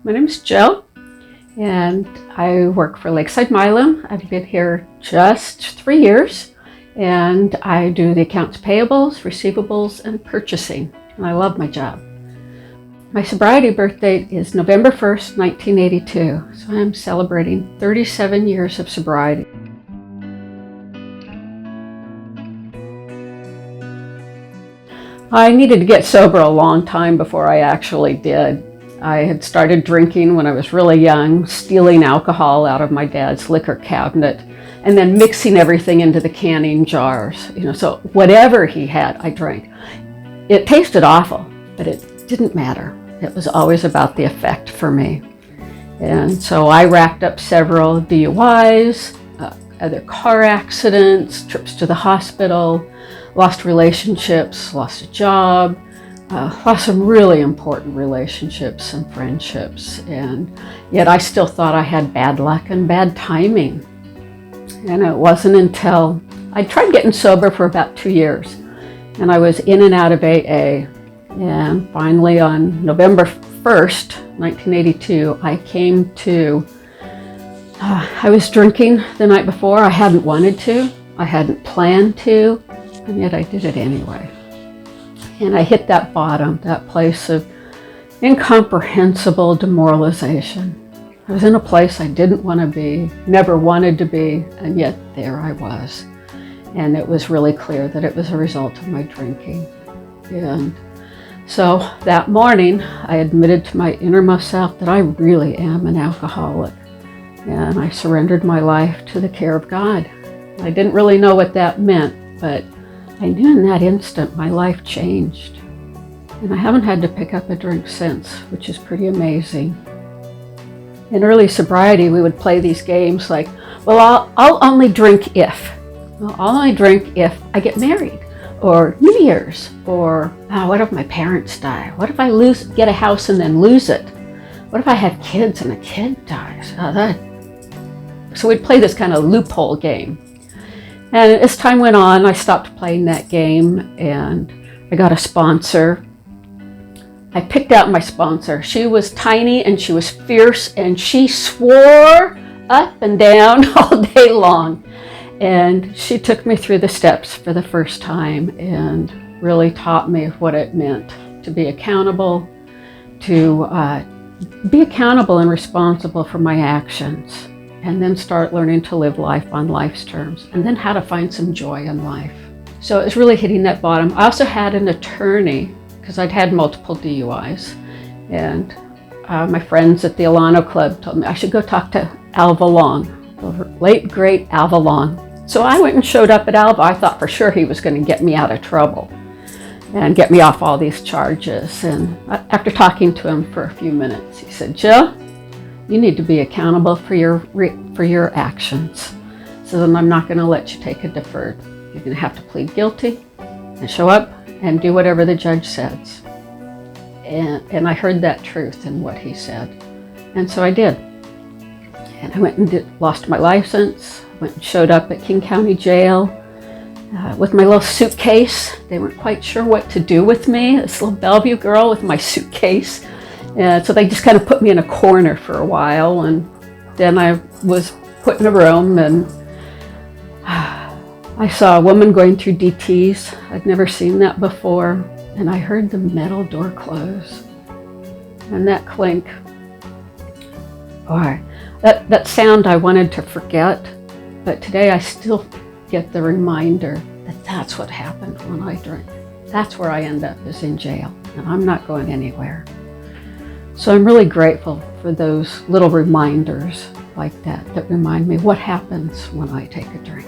My name is Jill, and I work for Lakeside-Milam. I've been here just 3 years, and I do the accounts payables, receivables, and purchasing, and I love my job. My sobriety birth date is November 1st, 1982, so I'm celebrating 37 years of sobriety. I needed to get sober a long time before I actually did. I had started drinking when I was really young, stealing alcohol out of my dad's liquor cabinet, and then mixing everything into the canning jars. So whatever he had, I drank. It tasted awful, but it didn't matter. It was always about the effect for me. And so I racked up several DUIs, other car accidents, trips to the hospital, lost relationships, lost a job, lost some really important relationships and friendships, and yet I still thought I had bad luck and bad timing. And it wasn't until I tried getting sober for about 2 years, and I was in and out of AA, and finally on November 1st, 1982, I came to, I was drinking the night before. I hadn't wanted to, I hadn't planned to, and yet I did it anyway. And I hit that bottom, that place of incomprehensible demoralization. I was in a place I didn't want to be, never wanted to be, and yet there I was. And it was really clear that it was a result of my drinking. And so that morning, I admitted to my innermost self that I really am an alcoholic. And I surrendered my life to the care of God. I didn't really know what that meant, but I knew in that instant my life changed. And I haven't had to pick up a drink since, which is pretty amazing. In early sobriety, we would play these games like, well, I'll only drink if. Well, I'll only drink if I get married, or New Year's, or what if my parents die? What if I get a house and then lose it? What if I have kids and a kid dies? So we'd play this kind of loophole game. And as time went on, I stopped playing that game, and I got a sponsor. I picked out my sponsor. She was tiny and she was fierce, and she swore up and down all day long. And she took me through the steps for the first time and really taught me what it meant to be accountable, and responsible for my actions, and then start learning to live life on life's terms, and then how to find some joy in life. So it was really hitting that bottom. I also had an attorney, because I'd had multiple DUIs, and my friends at the Alano Club told me I should go talk to Alva Long, the late great Alva Long. So I went and showed up at Alva. I thought for sure he was going to get me out of trouble and get me off all these charges. And after talking to him for a few minutes, he said, "Jill, you need to be accountable for your actions. So then I'm not going to let you take a deferred. You're going to have to plead guilty and show up and do whatever the judge says." And I heard that truth in what he said. And so I did. And I went and lost my license, went and showed up at King County Jail with my little suitcase. They weren't quite sure what to do with me, this little Bellevue girl with my suitcase. So they just kind of put me in a corner for a while, and then I was put in a room, and I saw a woman going through DTs. I'd never seen that before, and I heard the metal door close, and that clink. Boy, that sound I wanted to forget, but today I still get the reminder that that's what happened when I drink. That's where I end up, is in jail, and I'm not going anywhere. So I'm really grateful for those little reminders like that remind me what happens when I take a drink.